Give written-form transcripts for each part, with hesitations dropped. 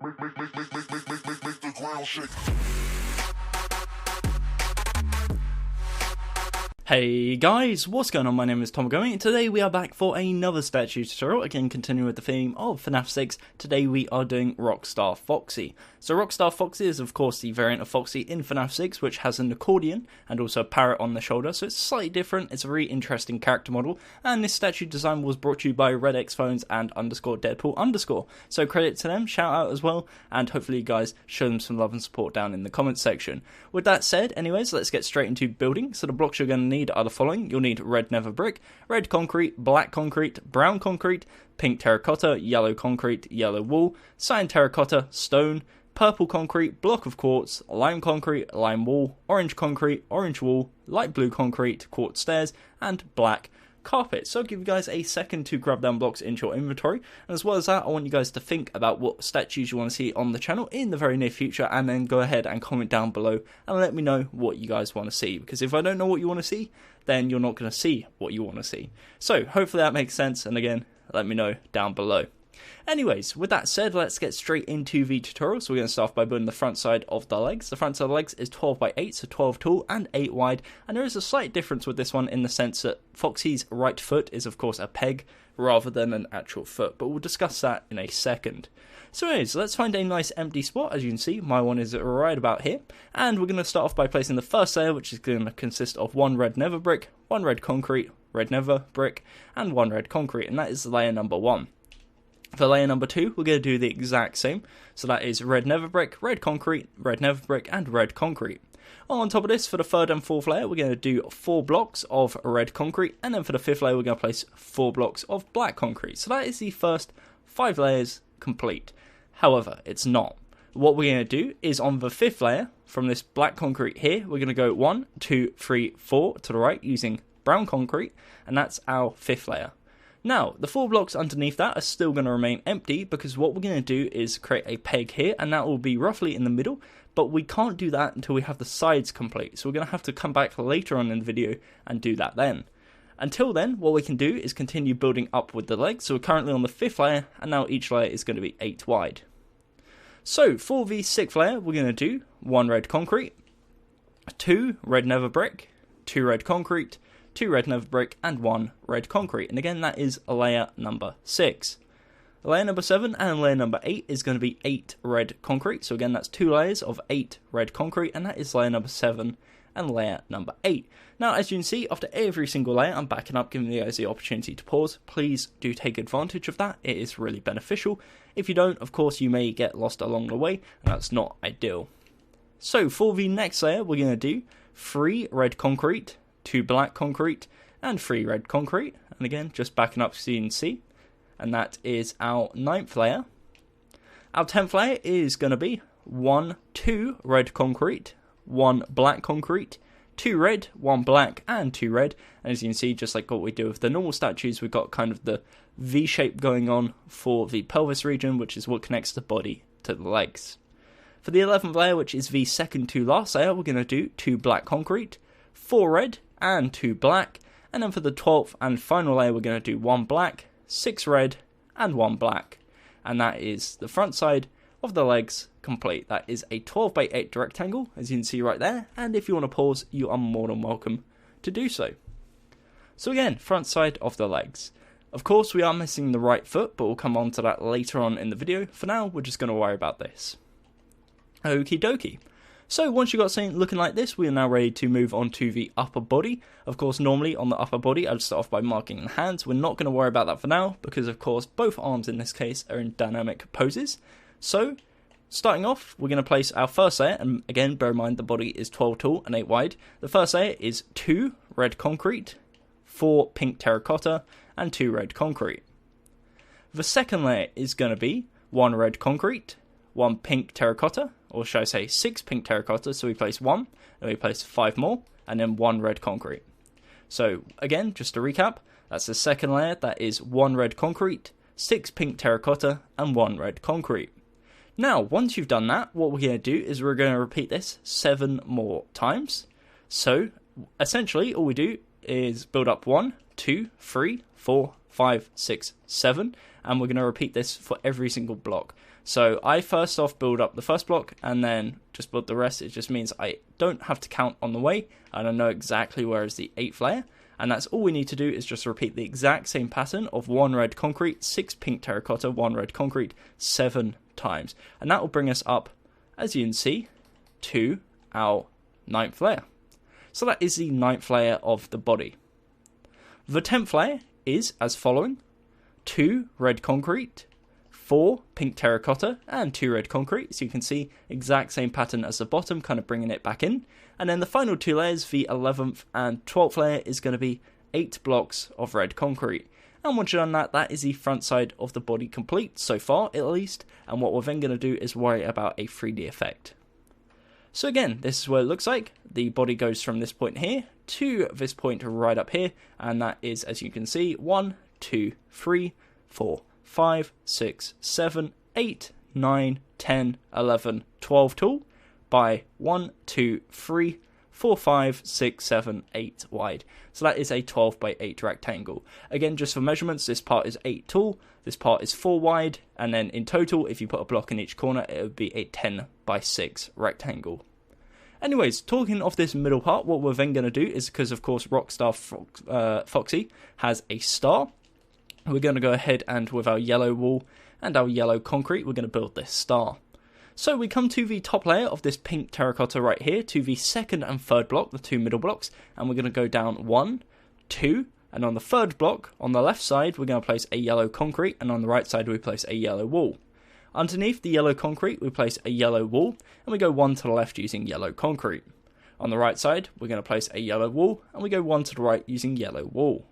Make the ground shake. Hey guys, what's going on? My name is Gummy, and today we are back for another statue tutorial, again continuing with the theme of FNAF 6. Today we are doing Rockstar Foxy. So Rockstar Foxy is of course the variant of Foxy in FNAF 6, which has an accordion and also a parrot on the shoulder, so it's slightly different. It's a really interesting character model, and this statue design was brought to you by RedXPhones and _Deadpool_. So credit to them, shout out as well, and hopefully you guys show them some love and support down in the comments section. With that said, anyways, let's get straight into building. So the blocks you're going to need are the following. You'll need red nether brick, red concrete, black concrete, brown concrete, pink terracotta, yellow concrete, yellow wool, cyan terracotta, stone, purple concrete, block of quartz, lime concrete, lime wool, orange concrete, orange wool, light blue concrete, quartz stairs, and black carpet. So I'll give you guys a second to grab down blocks into your inventory, and as well as that I want you guys to think about what statues you want to see on the channel in the very near future, and then go ahead and comment down below and let me know what you guys want to see, because if I don't know what you want to see, then you're not going to see what you want to see. So hopefully that makes sense, and again, let me know down below. Anyways, with that said, let's get straight into the tutorial. So we're going to start off by building the front side of the legs. The front side of the legs is 12 by 8, so 12 tall and 8 wide. And there is a slight difference with this one in the sense that Foxy's right foot is of course a peg rather than an actual foot. But we'll discuss that in a second. So anyways, let's find a nice empty spot. As you can see, my one is right about here. And we're going to start off by placing the first layer, which is going to consist of one red nether brick, one red concrete, red nether brick, and one red concrete. And that is layer number 1. For layer number 2, we're going to do the exact same. So that is red nether brick, red nether brick, and red concrete. On top of this, for the third and fourth layer, we're going to do 4 blocks of red concrete. And then for the fifth layer, we're going to place 4 blocks of black concrete. So that is the first 5 layers complete. However, it's not. What we're going to do is on the fifth layer, from this black concrete here, we're going to go 1, 2, 3, 4 to the right using brown concrete. And that's our fifth layer. Now, the 4 blocks underneath that are still going to remain empty, because what we're going to do is create a peg here, and that will be roughly in the middle, but we can't do that until we have the sides complete, so we're going to have to come back later on in the video and do that then. Until then, what we can do is continue building up with the legs. So we're currently on the 5th layer, and now each layer is going to be 8 wide. So for the 6th layer, we're going to do 1 red concrete, 2 red nether brick, 2 red concrete, 2 red nether brick, and 1 red concrete. And again, that is layer number 6. Layer number 7 and layer number 8 is going to be 8 red concrete. So again, that's 2 layers of 8 red concrete, and that is layer number 7 and layer number 8. Now, as you can see, after every single layer, I'm backing up, giving you guys the opportunity to pause. Please do take advantage of that. It is really beneficial. If you don't, of course, you may get lost along the way, and that's not ideal. So for the next layer, we're going to do 3 red concrete, 2 black concrete, and 3 red concrete. And again, just backing up so you can see. And that is our 9th layer. Our 10th layer is going to be 1, 2 red concrete, 1 black concrete, 2 red, 1 black, and 2 red. And as you can see, just like what we do with the normal statues, we've got kind of the V shape going on for the pelvis region, which is what connects the body to the legs. For the 11th layer, which is the second to last layer, we're going to do 2 black concrete, 4 red, and 2 black. And then for the 12th and final layer, we're going to do 1 black, 6 red, and 1 black. And that is the front side of the legs complete. That is a 12 by 8 rectangle, as you can see right there. And if you want to pause, you are more than welcome to do so. So again, front side of the legs. Of course, we are missing the right foot, but we'll come on to that later on in the video. For now, we're just going to worry about this. Okie dokie. So once you've got something looking like this, we are now ready to move on to the upper body. Of course, normally on the upper body, I'd start off by marking the hands. We're not going to worry about that for now, because of course, both arms in this case are in dynamic poses. So, starting off, we're going to place our first layer, and again, bear in mind the body is 12 tall and 8 wide. The first layer is 2 red concrete, 4 pink terracotta, and 2 red concrete. The second layer is going to be 1 red concrete, 1 pink terracotta, or should I say 6 pink terracotta, so we place 1, and we place 5 more, and then 1 red concrete. So again, just to recap, that's the second layer, that is 1 red concrete, 6 pink terracotta, and 1 red concrete. Now, once you've done that, what we're going to do is we're going to repeat this 7 more times. So, essentially, all we do is build up 1, 2, 3, 4, 5, 6, 7, and we're going to repeat this for every single block. So I first off build up the first block and then just build the rest. It just means I don't have to count on the way and I know exactly where is the 8th layer. And that's all we need to do is just repeat the exact same pattern of 1 red concrete, 6 pink terracotta, 1 red concrete, 7 times. And that will bring us up, as you can see, to our 9th layer. So that is the 9th layer of the body. The 10th layer is as following: 2 red concrete, 4 pink terracotta, and 2 red concrete. So you can see exact same pattern as the bottom, kind of bringing it back in. And then the final 2 layers, the 11th and 12th layer, is going to be 8 blocks of red concrete. And once you've done that, that is the front side of the body complete, so far at least. And what we're then going to do is worry about a 3D effect. So again, this is what it looks like. The body goes from this point here to this point right up here. And that is, as you can see, 1, 2, 3, 4, 5, 6, 7, 8, 9, 10, 11, 12 tall by 1, 2, 3, 4, 5, 6, 7, 8 wide. So that is a 12 by 8 rectangle. Again, just for measurements, this part is 8 tall, this part is 4 wide, and then in total, if you put a block in each corner, it would be a 10 by 6 rectangle. Anyways, talking of this middle part, what we're then going to do is, because of course Rockstar Foxy has a star, we're going to go ahead and with our yellow wool and our yellow concrete, we're going to build this star. So we come to the top layer of this pink terracotta right here, to the second and third block, the 2 middle blocks, and we're going to go down 1, 2, and on the third block, on the left side, we're going to place a yellow concrete, and on the right side, we place a yellow wool. Underneath the yellow concrete, we place a yellow wool, and we go 1 to the left using yellow concrete. On the right side, we're going to place a yellow wool, and we go 1 to the right using yellow wool.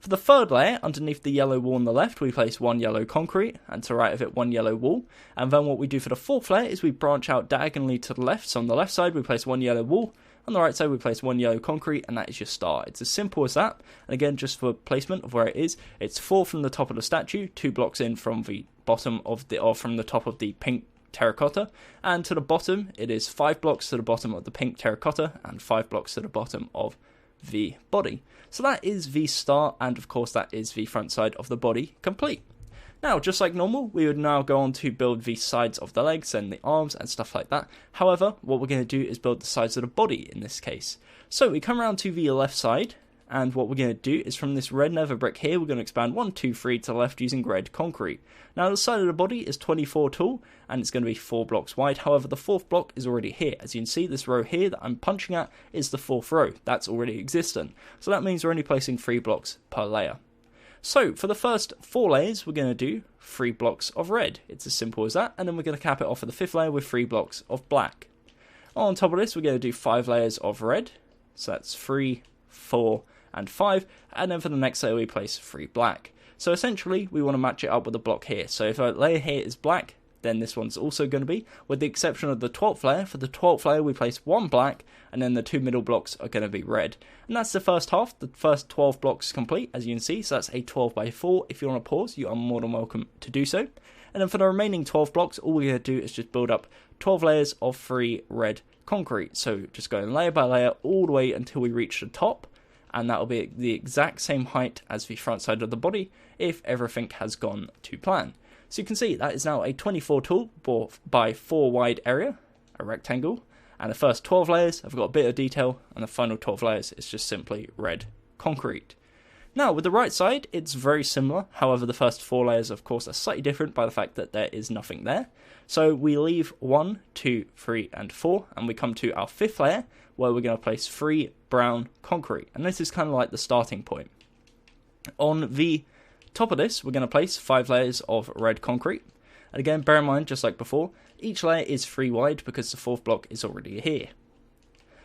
For the third layer, underneath the yellow wool on the left, we place 1 yellow concrete, and to the right of it, 1 yellow wool. And then what we do for the fourth layer is we branch out diagonally to the left. So on the left side, we place 1 yellow wool. On the right side, we place 1 yellow concrete, and that is your star. It's as simple as that. And again, just for placement of where it is, it's 4 from the top of the statue, 2 blocks in from the bottom of the, or from the top of the pink terracotta, and to the bottom, it is 5 blocks to the bottom of the pink terracotta, and 5 blocks to the bottom of the body. So that is the star, and of course that is the front side of the body complete. Now, just like normal, we would now go on to build the sides of the legs and the arms and stuff like that. However, what we're going to do is build the sides of the body in this case. So we come around to the left side, and what we're going to do is from this red nether brick here, we're going to expand 1, 2, 3 to the left using red concrete. Now the side of the body is 24 tall, and it's going to be 4 blocks wide. However, the 4th block is already here. As you can see, this row here that I'm punching at is the 4th row. That's already existent. So that means we're only placing 3 blocks per layer. So for the first 4 layers, we're going to do 3 blocks of red. It's as simple as that. And then we're going to cap it off for the 5th layer with 3 blocks of black. On top of this, we're going to do 5 layers of red. So that's 3, 4, and 5. And then for the next layer, we place 3 black. So essentially, we want to match it up with a block here. So if a layer here is black, then this one's also going to be, with the exception of the 12th layer. For the 12th layer, we place 1 black, and then the 2 middle blocks are going to be red. And that's the first half, the first 12 blocks complete, as you can see. So that's a 12 by 4. If you want to pause, you are more than welcome to do so. And then for the remaining 12 blocks, all we're going to do is just build up 12 layers of 3 red concrete. So just going layer by layer all the way until we reach the top. And that will be the exact same height as the front side of the body if everything has gone to plan. So you can see that is now a 24 tall by 4 wide area, a rectangle, and the first 12 layers have got a bit of detail, and the final 12 layers is just simply red concrete. Now with the right side, it's very similar. However, the first 4 layers of course are slightly different by the fact that there is nothing there. So we leave 1, 2, 3 and 4, and we come to our 5th layer where we're going to place 3 brown concrete, and this is kind of like the starting point. On the top of this, we're going to place 5 layers of red concrete, and again bear in mind, just like before, each layer is 3 wide because the 4th block is already here.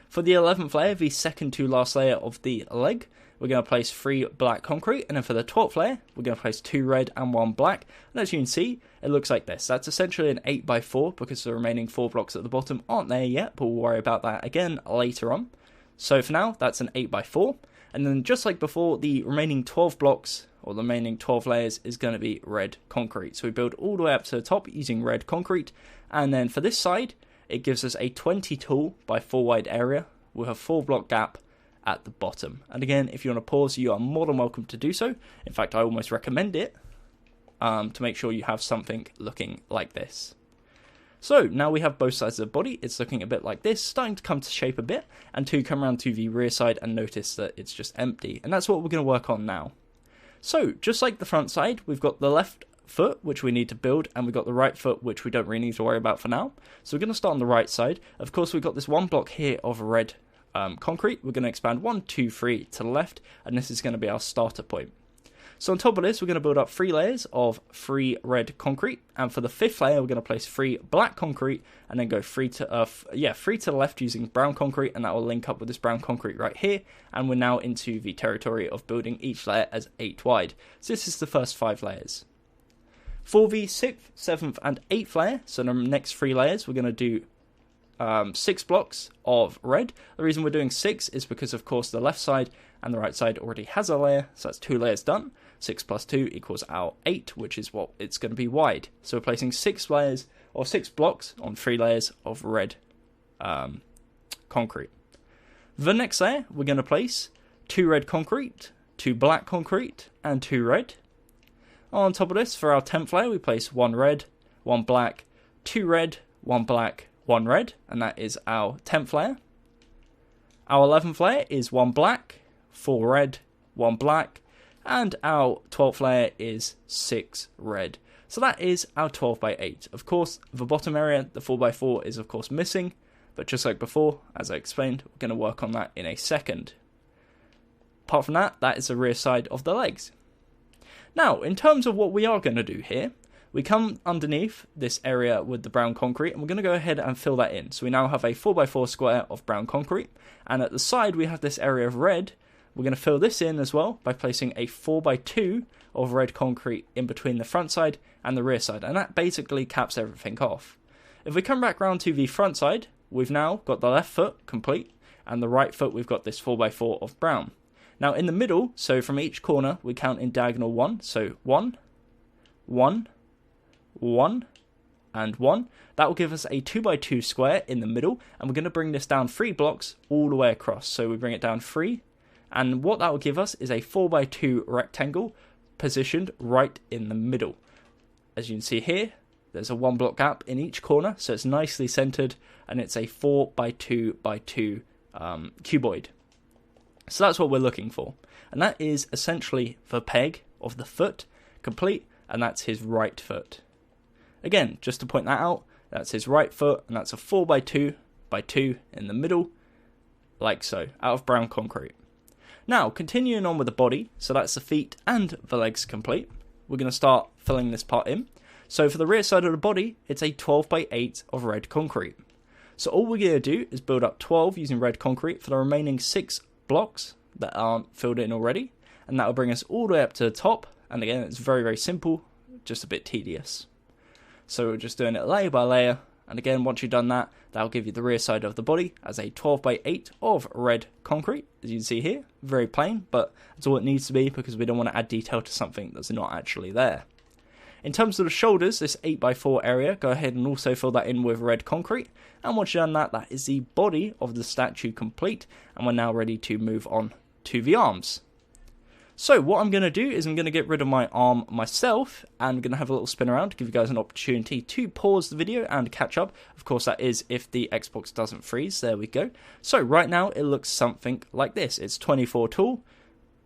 For the 11th layer, the second to last layer of the leg, we're going to place 3 black concrete, and then for the 12th layer, we're going to place 2 red and 1 black, and as you can see, it looks like this. That's essentially an 8 by 4 because the remaining 4 blocks at the bottom aren't there yet, but we'll worry about that again later on. So for now, that's an 8 by 4, and then just like before, the remaining 12 blocks, or the remaining 12 layers, is going to be red concrete. So we build all the way up to the top using red concrete, and then for this side, it gives us a 20 tall by 4 wide area with a 4 block gap at the bottom. And again, if you want to pause, you are more than welcome to do so. In fact, I almost recommend it. to make sure you have something looking like this. So now we have both sides of the body. It's looking a bit like this, starting to come to shape a bit, and to come around to the rear side and notice that it's just empty. And that's what we're going to work on now. So just like the front side, we've got the left foot, which we need to build, and we've got the right foot, which we don't really need to worry about for now. So we're going to start on the right side. Of course, we've got this one block here of red concrete. We're going to expand 1, 2, 3 to the left, and this is going to be our starter point. So on top of this, we're going to build up 3 layers of 3 red concrete, and for the 5th layer, we're going to place 3 black concrete, and then go 3 to the left using brown concrete, and that will link up with this brown concrete right here. And we're now into the territory of building each layer as 8 wide. So this is the first 5 layers. For the 6th, 7th, and 8th layer, so the next 3 layers, we're going to do 6 blocks of red. The reason we're doing 6 is because, of course, the left side and the right side already has a layer, so that's 2 layers done. 6 plus 2 equals our 8, which is what it's going to be wide. So we're placing 6 layers, or 6 blocks on 3 layers of red concrete. The next layer, we're going to place 2 red concrete, 2 black concrete, and 2 red. On top of this, for our 10th layer, we place 1 red, 1 black, 2 red, 1 black, 1 red, and that is our 10th layer. Our 11th layer is 1 black, 4 red, 1 black, and our 12th layer is 6 red. So that is our 12 by 8. Of course, the bottom area, the 4 by 4, is of course missing, but just like before, as I explained, we're going to work on that in a second. Apart from that, that is the rear side of the legs. Now, in terms of what we are going to do here, we come underneath this area with the brown concrete, and we're going to go ahead and fill that in. So we now have a 4 by 4 square of brown concrete, and at the side we have this area of red. We're going to fill this in as well by placing a 4 by 2 of red concrete in between the front side and the rear side, and that basically caps everything off. If we come back round to the front side, we've now got the left foot complete, and the right foot we've got this 4 by 4 of brown. Now in the middle, so from each corner, we count in diagonal 1, so 1, 1, 1, and 1. That will give us a 2 by 2 square in the middle, and we're going to bring this down 3 blocks all the way across. So we bring it down 3, and what that will give us is a 4 by 2 rectangle positioned right in the middle. As you can see here, there's a 1 block gap in each corner, so it's nicely centered, and it's a 4 by 2 by 2 cuboid. So that's what we're looking for, and that is essentially the peg of the foot complete, and that's his right foot. Again, just to point that out, that's his right foot, and that's a 4 by 2 by 2 in the middle, like so, out of brown concrete. Now, continuing on with the body, so that's the feet and the legs complete, we're going to start filling this part in. So for the rear side of the body, it's a 12 by 8 of red concrete. So all we're going to do is build up 12 using red concrete for the remaining 6 blocks that aren't filled in already, and that will bring us all the way up to the top. And again, it's very, very simple, just a bit tedious. So we're just doing it layer by layer, and again, once you've done that, that'll give you the rear side of the body as a 12 by 8 of red concrete, as you can see here. Very plain, but that's all it needs to be because we don't want to add detail to something that's not actually there. In terms of the shoulders, this 8 by 4 area, go ahead and also fill that in with red concrete. And once you've done that, that is the body of the statue complete, and we're now ready to move on to the arms. So what I'm going to do is I'm going to get rid of my arm myself, and I'm going to have a little spin around to give you guys an opportunity to pause the video and catch up. Of course, that is if the Xbox doesn't freeze. There we go. So right now it looks something like this. It's 24 tall,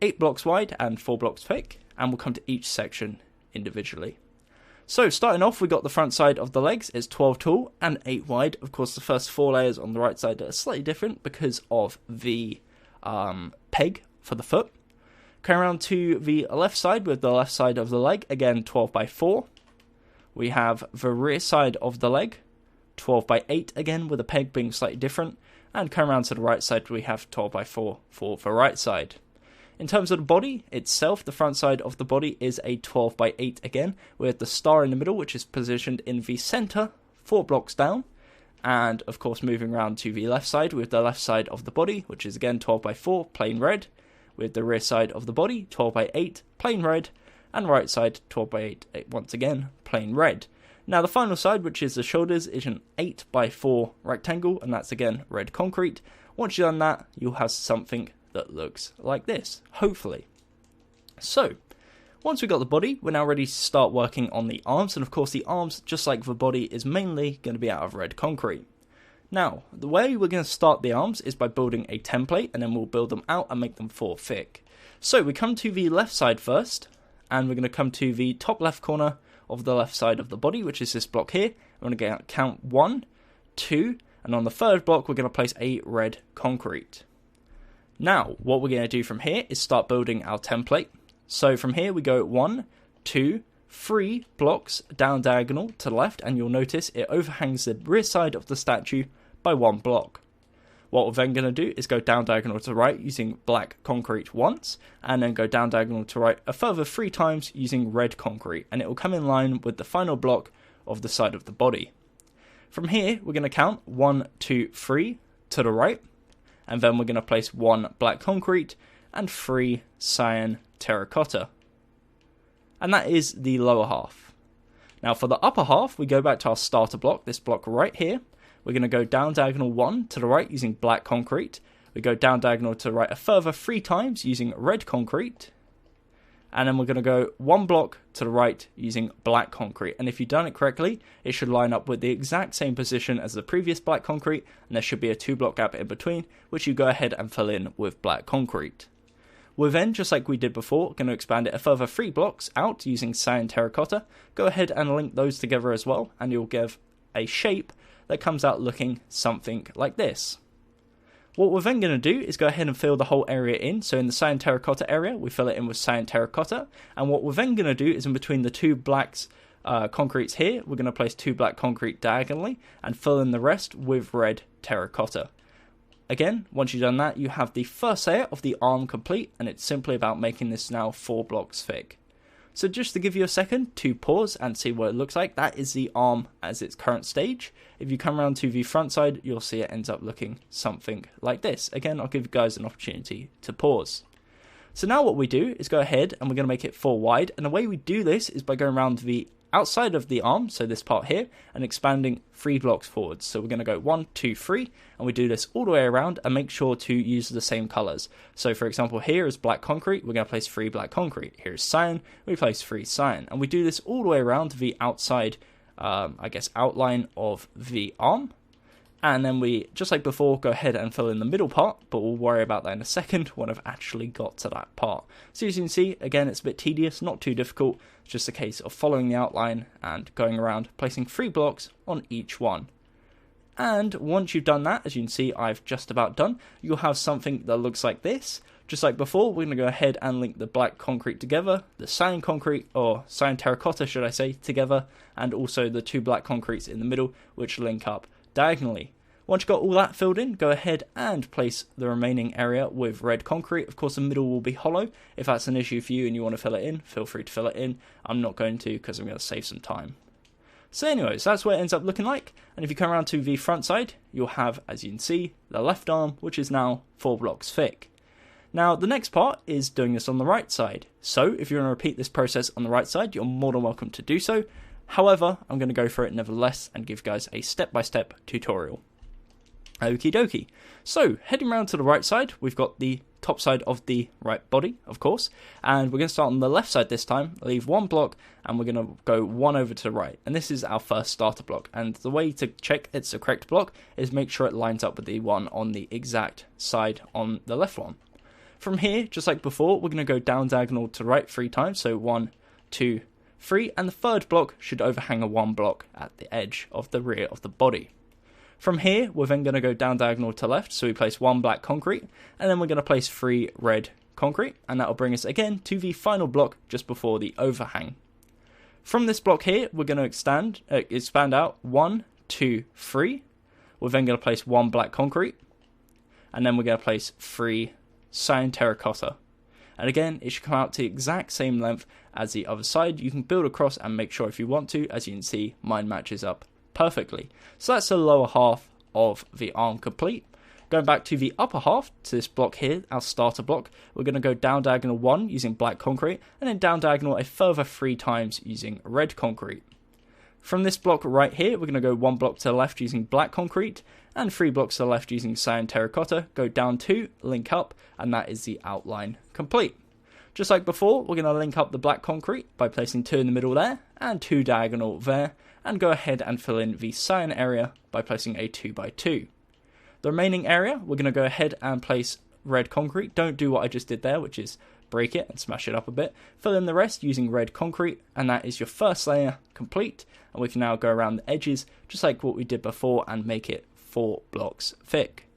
8 blocks wide, and 4 blocks thick, and we'll come to each section individually. So starting off, we got the front side of the legs. It's 12 tall and 8 wide. Of course, the first 4 layers on the right side are slightly different because of the peg for the foot. Coming around to the left side with the left side of the leg, again 12 by 4. We have the rear side of the leg, 12 by 8 again, with the peg being slightly different. And coming around to the right side, we have 12 by 4 for the right side. In terms of the body itself, the front side of the body is a 12 by 8 again, with the star in the middle, which is positioned in the center, 4 blocks down. And of course, moving around to the left side with the left side of the body, which is again 12 by 4, plain red. With the rear side of the body, 12 by 8, plain red, and right side, 12 by 8, once again, plain red. Now the final side, which is the shoulders, is an 8 by 4 rectangle, and that's again red concrete. Once you've done that, you'll have something that looks like this, hopefully. So, Once we've got the body, we're now ready to start working on the arms, and of course the arms, just like the body, is mainly going to be out of red concrete. Now, the way we're going to start the arms is by building a template, and then we'll build them out and make them 4 thick. So we come to the left side first, and we're going to come to the top left corner of the left side of the body, which is this block here. We're going to count 1, 2, and on the third block we're going to place a red concrete. Now, what we're going to do from here is start building our template. So from here we go 1, 2, 3 blocks down diagonal to the left, and you'll notice it overhangs the rear side of the statue by 1 block. What we're then going to do is go down diagonal to the right using black concrete once, and then go down diagonal to the right a further 3 times using red concrete, and it will come in line with the final block of the side of the body. From here we're going to count 1, 2, 3 to the right, and then we're going to place 1 black concrete and 3 cyan terracotta. And that is the lower half. Now for the upper half, we go back to our starter block, this block right here. We're going to go down diagonal 1 to the right using black concrete. We go down diagonal to the right a further 3 times using red concrete. And then we're going to go 1 block to the right using black concrete. And if you've done it correctly, it should line up with the exact same position as the previous black concrete, and there should be a 2 block gap in between, which you go ahead and fill in with black concrete. We're then, just like we did before, going to expand it a further 3 blocks out using cyan terracotta. Go ahead and link those together as well, and you'll give a shape that comes out looking something like this. What we're then going to do is go ahead and fill the whole area in. So in the cyan terracotta area, we fill it in with cyan terracotta. And what we're then going to do is in between the 2 blacks concretes here, we're going to place 2 black concrete diagonally and fill in the rest with red terracotta. Again, once you've done that, you have the first layer of the arm complete, and it's simply about making this now 4 blocks thick. So just to give you a second to pause and see what it looks like, that is the arm as its current stage. If you come around to the front side, you'll see it ends up looking something like this. Again, I'll give you guys an opportunity to pause. So now what we do is go ahead and we're going to make it 4 wide, and the way we do this is by going around the outside of the arm, so this part here, and expanding 3 blocks forwards. So we're going to go 1, 2, 3, and we do this all the way around, and make sure to use the same colors. So for example, here is black concrete, we're going to place 3 black concrete. Here's cyan, we place 3 cyan, and we do this all the way around the outside, outline of the arm. And then we, just like before, go ahead and fill in the middle part, but we'll worry about that in a second when I've actually got to that part. So as you can see, again, it's a bit tedious, not too difficult. It's just a case of following the outline and going around, placing 3 blocks on each one. And once you've done that, as you can see, I've just about done, you'll have something that looks like this. Just like before, we're going to go ahead and link the black concrete together, the cyan concrete, or cyan terracotta, should I say, together, and also the 2 black concretes in the middle, which link up diagonally. Once you've got all that filled in, go ahead and place the remaining area with red concrete. Of course, the middle will be hollow. If that's an issue for you and you want to fill it in, feel free to fill it in. I'm not going to, because I'm going to save some time. So anyways, that's what it ends up looking like. And if you come around to the front side, you'll have, as you can see, the left arm, which is now 4 blocks thick. Now, the next part is doing this on the right side. So if you want to repeat this process on the right side, you're more than welcome to do so. However, I'm going to go for it nevertheless and give you guys a step-by-step tutorial. Okie dokie. So, heading round to the right side, we've got the top side of the right body, of course, and we're going to start on the left side this time, leave 1 block, and we're going to go 1 over to the right, and this is our first starter block, and the way to check it's the correct block is make sure it lines up with the one on the exact side on the left one. From here, just like before, we're going to go down diagonal to the right 3 times, so 1, 2, 3, and the third block should overhang a 1 block at the edge of the rear of the body. From here, we're then going to go down diagonal to left, so we place 1 black concrete, and then we're going to place 3 red concrete, and that will bring us again to the final block just before the overhang. From this block here, we're going to expand out 1, 2, 3. We're then going to place 1 black concrete, and then we're going to place 3 cyan terracotta. And again, it should come out to the exact same length as the other side. You can build across and make sure if you want to. As you can see, mine matches up perfectly. So that's the lower half of the arm complete. Going back to the upper half, to this block here, our starter block, we're going to go down diagonal 1 using black concrete, and then down diagonal a further 3 times using red concrete. From this block right here, we're going to go 1 block to the left using black concrete, and 3 blocks to the left using cyan terracotta, go down 2, link up, and that is the outline complete. Just like before, we're going to link up the black concrete by placing 2 in the middle there, and 2 diagonal there, and go ahead and fill in the cyan area by placing a 2x2. The remaining area, we're going to go ahead and place red concrete. Don't do what I just did there, which is break it and smash it up a bit. Fill in the rest using red concrete, and that is your first layer complete. And we can now go around the edges, just like what we did before, and make it 4 blocks thick.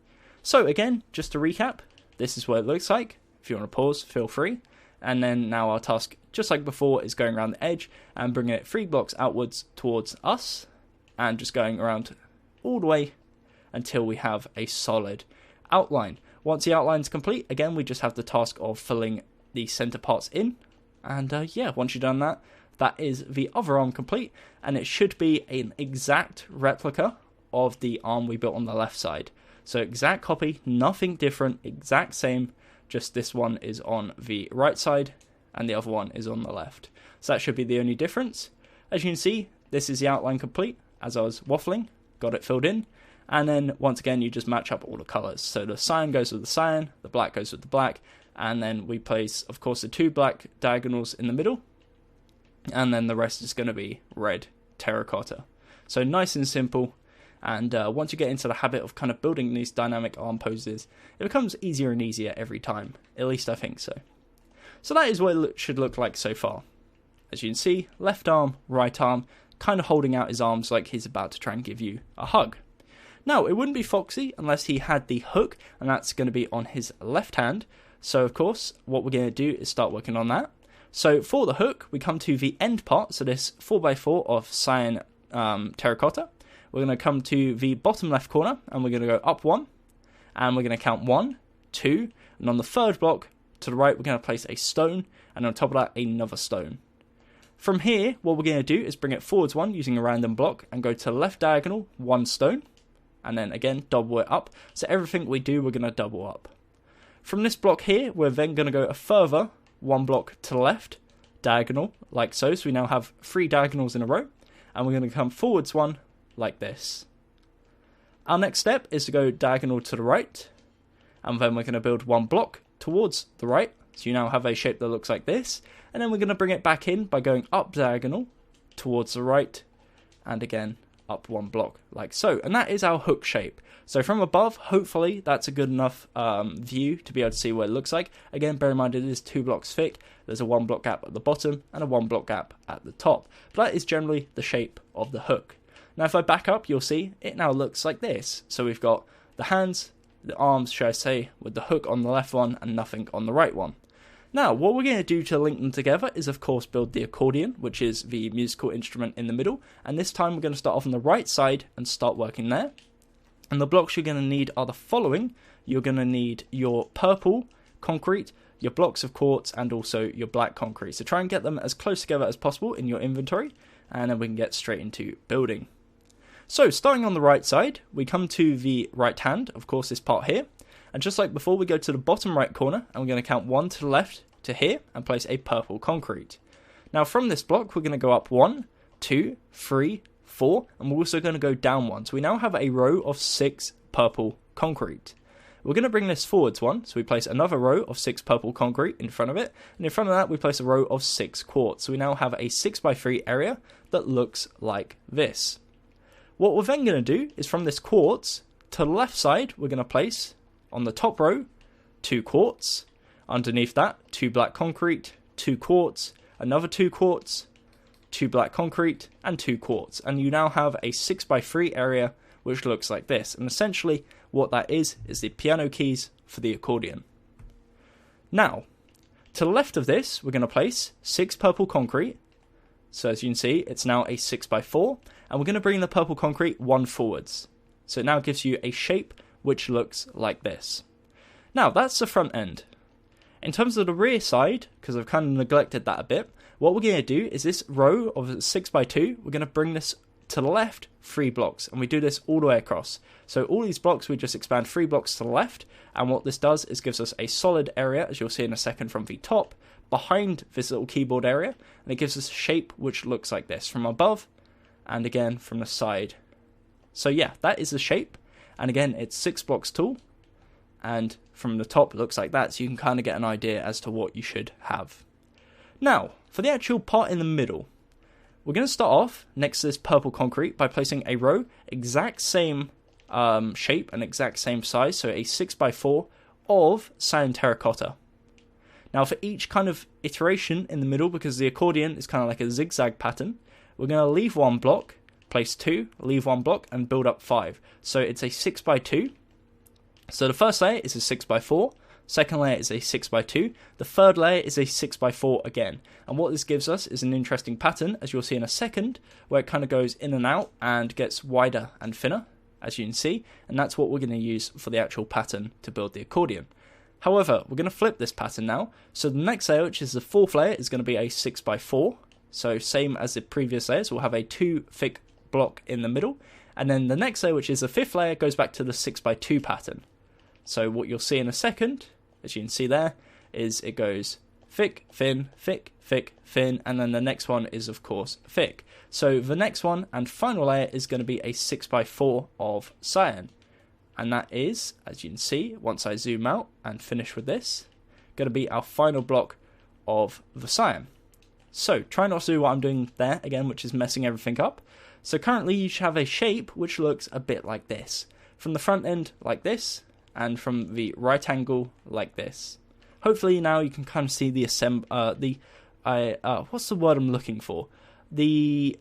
So again, just to recap, this is what it looks like. If you want to pause, feel free. And then now our task, just like before, is going around the edge and bringing it 3 blocks outwards towards us, and just going around all the way until we have a solid outline. Once the outline's complete, again, we just have the task of filling the center parts in. And yeah, once you've done that, that is the other arm complete. And it should be an exact replica of the arm we built on the left side. So exact copy, nothing different, exact same. Just this one is on the right side and the other one is on the left. So that should be the only difference. As you can see, this is the outline complete. As I was waffling, got it filled in. And then once again, you just match up all the colors. So the cyan goes with the cyan, the black goes with the black. And then we place, of course, the 2 black diagonals in the middle. And then the rest is going to be red terracotta. So nice and simple. And once you get into the habit of kind of building these dynamic arm poses, it becomes easier and easier every time. At least I think so. So that is what it should look like so far. As you can see, left arm, right arm, kind of holding out his arms like he's about to try and give you a hug. Now, it wouldn't be Foxy unless he had the hook, and that's going to be on his left hand. So, of course, what we're going to do is start working on that. So, for the hook, we come to the end part, so this 4x4 of cyan terracotta. We're going to come to the bottom left corner, and we're going to go up 1, and we're going to count 1, 2, and on the third block to the right, we're going to place a stone, and on top of that, another stone. From here, what we're going to do is bring it forwards 1 using a random block, and go to the left diagonal, 1 stone, and then again, double it up. So everything we do, we're going to double up. From this block here, we're then going to go a further 1 block to the left, diagonal, like so. So we now have 3 diagonals in a row, and we're going to come forwards 1, like this. Our next step is to go diagonal to the right, and then we're going to build 1 block towards the right, so you now have a shape that looks like this, and then we're going to bring it back in by going up diagonal towards the right, and again up 1 block like so. And that is our hook shape. So from above, hopefully that's a good enough view to be able to see what it looks like. Again, bear in mind it is 2 blocks thick. There's a 1 block gap at the bottom and a 1 block gap at the top, but that is generally the shape of the hook. Now if I back up, you'll see it now looks like this. So we've got the hands, the arms, should I say, with the hook on the left one and nothing on the right one. Now, what we're going to do to link them together is, of course, build the accordion, which is the musical instrument in the middle. And this time we're going to start off on the right side and start working there. And the blocks you're going to need are the following. You're going to need your purple concrete, your blocks of quartz, and also your black concrete. So try and get them as close together as possible in your inventory, and then we can get straight into building. So, starting on the right side, we come to the right hand, of course this part here, and just like before, we go to the bottom right corner, and we're going to count 1 to the left to here, and place a purple concrete. Now from this block, we're going to go up 1, 2, 3, 4, and we're also going to go down 1. So we now have a row of 6 purple concrete. We're going to bring this forwards 1, so we place another row of 6 purple concrete in front of it, and in front of that we place a row of 6 quartz. So we now have a 6x3 area that looks like this. What we're then going to do is from this quartz, to the left side, we're going to place, on the top row, 2 quartz. Underneath that, 2 black concrete, 2 quartz, another 2 quartz, 2 black concrete, and 2 quartz. And you now have a 6x3 area, which looks like this. And essentially, what that is the piano keys for the accordion. Now, to the left of this, we're going to place 6 purple concrete. So as you can see, it's now a 6x4, and we're going to bring the purple concrete 1 forwards. So it now gives you a shape which looks like this. Now, that's the front end. In terms of the rear side, because I've kind of neglected that a bit, what we're going to do is this row of 6x2, we're going to bring this to the left 3 blocks, and we do this all the way across. So all these blocks, we just expand 3 blocks to the left, and what this does is gives us a solid area, as you'll see in a second from the top, behind this little keyboard area, and it gives us a shape which looks like this from above and again from the side. So yeah, that is the shape, and again it's 6 blocks tall and from the top looks like that, so you can kind of get an idea as to what you should have. Now, for the actual part in the middle, we're going to start off next to this purple concrete by placing a row, exact same shape and exact same size, so a 6x4 of cyan terracotta. Now for each kind of iteration in the middle, because the accordion is kind of like a zigzag pattern, we're going to leave one block, place 2, leave one block, and build up 5. So it's a 6x2. So the first layer is a 6x4, second layer is a 6x2, the third layer is a 6x4 again. And what this gives us is an interesting pattern, as you'll see in a second, where it kind of goes in and out and gets wider and thinner, as you can see, and that's what we're going to use for the actual pattern to build the accordion. However, we're going to flip this pattern now, so the next layer, which is the fourth layer, is going to be a 6x4, so same as the previous layers, we'll have a 2 thick block in the middle, and then the next layer, which is the fifth layer, goes back to the 6x2 pattern. So what you'll see in a second, as you can see there, is it goes thick, thin, thick, thick, thin, and then the next one is of course thick. So the next one and final layer is going to be a 6x4 of cyan. And that is, as you can see, once I zoom out and finish with this, going to be our final block of the cyan. So try not to do what I'm doing there again, which is messing everything up. So currently you should have a shape which looks a bit like this. From the front end like this, and from the right angle like this. Hopefully now you can kind of see the what's the word I'm looking for? Hopefully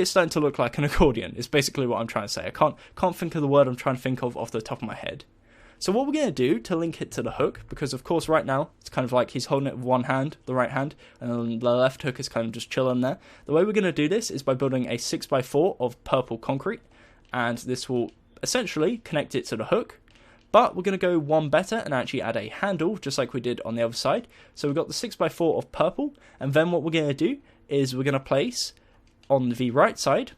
it's starting to look like an accordion, is basically what I'm trying to say. I can't think of the word I'm trying to think of off the top of my head. So what we're going to do to link it to the hook, because of course right now it's kind of like he's holding it with one hand, the right hand, and then the left hook is kind of just chilling there. The way we're going to do this is by building a 6x4 of purple concrete, and this will essentially connect it to the hook, but we're going to go one better and actually add a handle, just like we did on the other side. So we've got the 6x4 of purple, and then what we're going to do is we're going to place on the right side,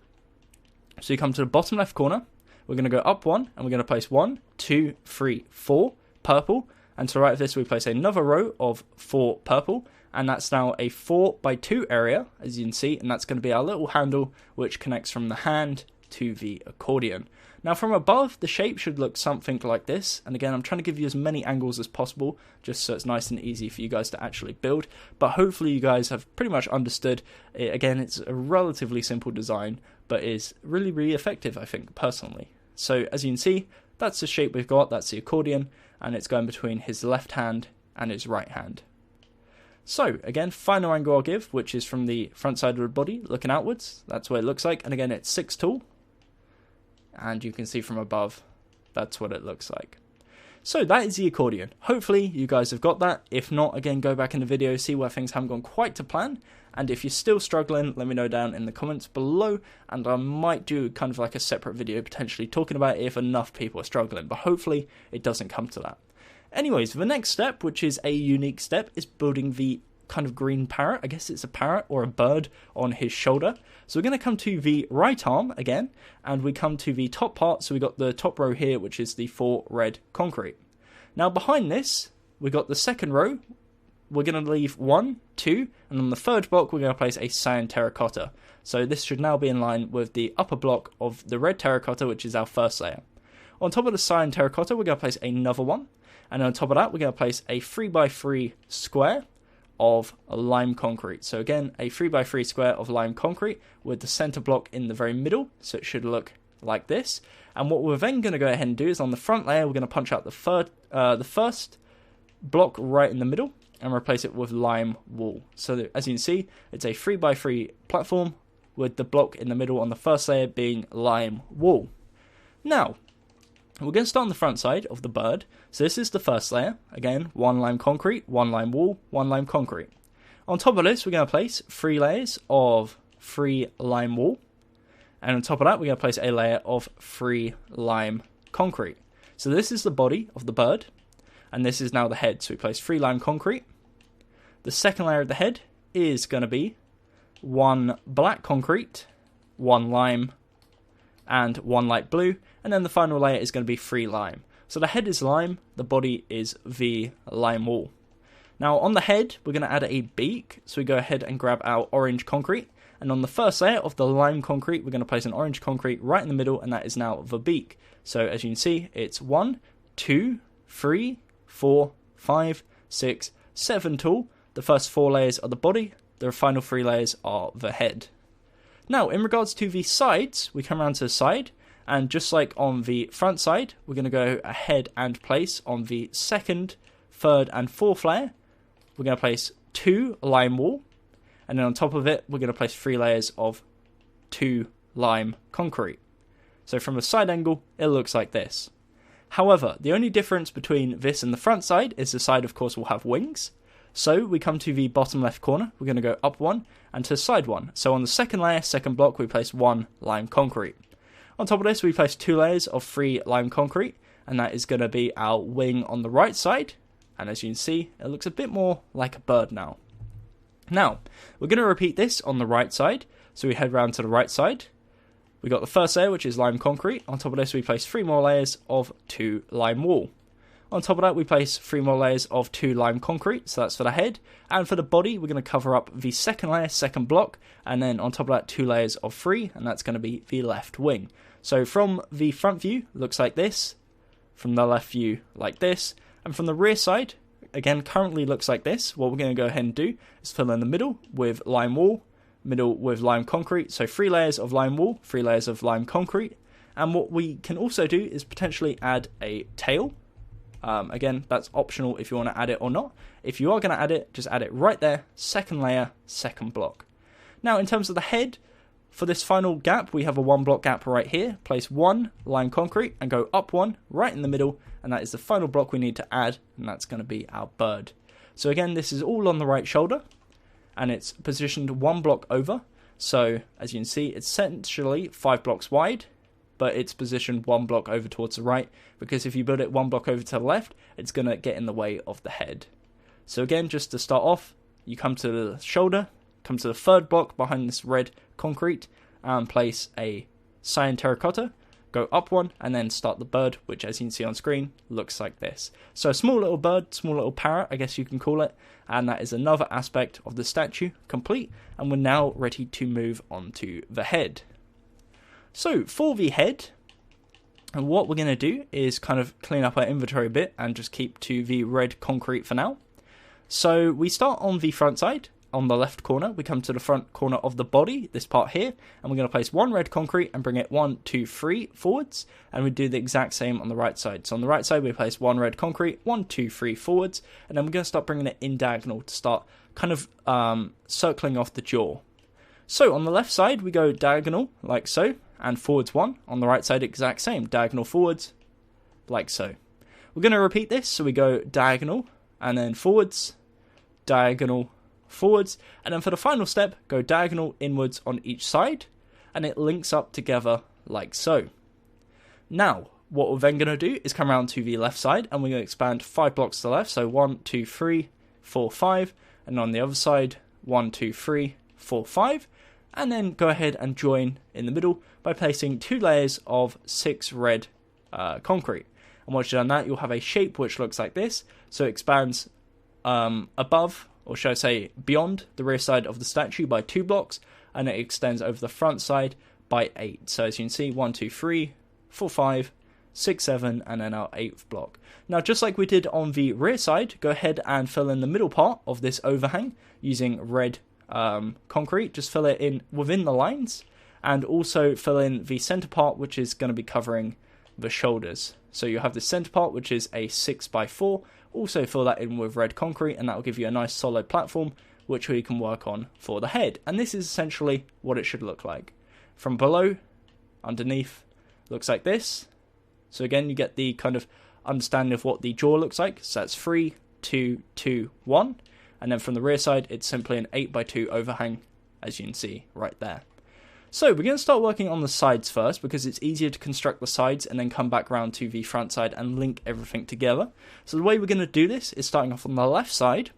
so you come to the bottom left corner, we're going to go up one, and we're going to place 1, 2, 3, 4 purple, and to the right of this we place another row of 4 purple, and that's now a 4x2 area, as you can see, and that's going to be our little handle which connects from the hand to the accordion. Now from above, the shape should look something like this, and again I'm trying to give you as many angles as possible, just so it's nice and easy for you guys to actually build, but hopefully you guys have pretty much understood it. Again, it's a relatively simple design, but is really, really effective, I think, personally. So as you can see, that's the shape we've got, that's the accordion, and it's going between his left hand and his right hand. So again, final angle I'll give, which is from the front side of the body looking outwards, that's what it looks like, and again it's 6 tall. And you can see from above, that's what it looks like. So that is the accordion. Hopefully you guys have got that. If not, again, go back in the video, see where things haven't gone quite to plan. And if you're still struggling, let me know down in the comments below, and I might do kind of like a separate video potentially talking about it if enough people are struggling, but hopefully it doesn't come to that. Anyways, the next step, which is a unique step, is building the kind of green parrot. I guess it's a parrot or a bird on his shoulder. So we're going to come to the right arm again, and we come to the top part. So we got the top row here, which is the 4 red concrete. Now behind this, we got the second row. We're going to leave 1, 2, and on the third block we're going to place a cyan terracotta. So this should now be in line with the upper block of the red terracotta, which is our first layer. On top of the cyan terracotta, we're going to place another one, and on top of that we're going to place a 3x3 square of lime concrete. So again, a 3x3 square of lime concrete with the center block in the very middle, so it should look like this. And what we're then going to go ahead and do is on the front layer, we're going to punch out the first block right in the middle and replace it with lime wool. So that, as you can see, it's a 3x3 platform with the block in the middle on the first layer being lime wool. Now, we're going to start on the front side of the bird. So this is the first layer. Again, 1 lime concrete, 1 lime wool, 1 lime concrete. On top of this, we're going to place 3 layers of 3 lime wool. And on top of that, we're going to place a layer of 3 lime concrete. So this is the body of the bird. And this is now the head. So we place 3 lime concrete. The second layer of the head is going to be 1 black concrete, 1 lime, and 1 light blue, and then the final layer is going to be 3 lime. So the head is lime, the body is the lime wool. Now on the head, we're going to add a beak, so we go ahead and grab our orange concrete, and on the first layer of the lime concrete, we're going to place an orange concrete right in the middle, and that is now the beak. So as you can see, it's 1, 2, 3, 4, 5, 6, 7 tall. The first 4 layers are the body, the final 3 layers are the head. Now, in regards to the sides, we come around to the side, and just like on the front side, we're going to go ahead and place on the second, third, and fourth layer, we're going to place 2 lime wool, and then on top of it, we're going to place 3 layers of 2 lime concrete. So from a side angle, it looks like this. However, the only difference between this and the front side is the side, of course, will have wings. So we come to the bottom left corner, we're going to go up 1 and to side 1. So on the second layer, second block, we place 1 lime concrete. On top of this, we place 2 layers of 3 lime concrete, and that is going to be our wing on the right side. And as you can see, it looks a bit more like a bird now. Now, we're going to repeat this on the right side. So we head round to the right side. We got the first layer, which is lime concrete. On top of this, we place 3 more layers of 2 lime wool. On top of that, we place 3 more layers of 2 lime concrete, so that's for the head. And for the body, we're going to cover up the second layer, second block, and then on top of that, 2 layers of 3, and that's going to be the left wing. So from the front view, looks like this. From the left view, like this. And from the rear side, again, currently looks like this. What we're going to go ahead and do is fill in the middle with lime wool, middle with lime concrete. So 3 layers of lime wool, 3 layers of lime concrete. And what we can also do is potentially add a tail. Again, that's optional if you want to add it or not. If you are going to add it, just add it right there, second layer, second block. Now, in terms of the head, for this final gap, we have a 1 block gap right here. Place 1 lime concrete and go up 1 right in the middle, and that is the final block we need to add, and that's going to be our bird. So again, this is all on the right shoulder, and it's positioned 1 block over. So as you can see, it's essentially 5 blocks wide, but it's positioned 1 block over towards the right, because if you build it 1 block over to the left, it's going to get in the way of the head. So again, just to start off, you come to the shoulder, come to the third block behind this red concrete, and place a cyan terracotta, go up 1, and then start the bird, which as you can see on screen, looks like this. So a small little bird, small little parrot, I guess you can call it, and that is another aspect of the statue complete, and we're now ready to move on to the head. So for the head, and what we're going to do is kind of clean up our inventory a bit and just keep to the red concrete for now. So we start on the front side. On the left corner, we come to the front corner of the body, this part here, and we're going to place 1 red concrete and bring it 1, 2, 3 forwards, and we do the exact same on the right side. So on the right side, we place 1 red concrete, 1, 2, 3 forwards, and then we're going to start bringing it in diagonal to start kind of circling off the jaw. So on the left side, we go diagonal, like so, and forwards 1. On the right side, exact same, diagonal forwards, like so. We're going to repeat this, so we go diagonal, and then forwards, diagonal, forwards, and then for the final step, go diagonal inwards on each side, and it links up together like so. Now, what we're then going to do is come around to the left side, and we're going to expand 5 blocks to the left, so 1, 2, 3, 4, 5, and on the other side, 1, 2, 3, 4, 5, and then go ahead and join in the middle by placing 2 layers of 6 red concrete. And once you've done that, you'll have a shape which looks like this, so it expands above, or should I say beyond, the rear side of the statue by 2 blocks, and it extends over the front side by 8. So as you can see, 1, 2, 3, 4, 5, 6, 7, and then our 8th block. Now, just like we did on the rear side, go ahead and fill in the middle part of this overhang using red concrete. Just fill it in within the lines, and also fill in the center part, which is going to be covering the shoulders. So you have the center part, which is a 6x4. Also fill that in with red concrete, and that will give you a nice solid platform which we can work on for the head. And this is essentially what it should look like. From below, underneath, looks like this. So again, you get the kind of understanding of what the jaw looks like. So that's 3, 2, 2, 1. And then from the rear side, it's simply an 8x2 overhang, as you can see right there. So we're going to start working on the sides first, because it's easier to construct the sides and then come back around to the front side and link everything together. So the way we're going to do this is starting off on the left side.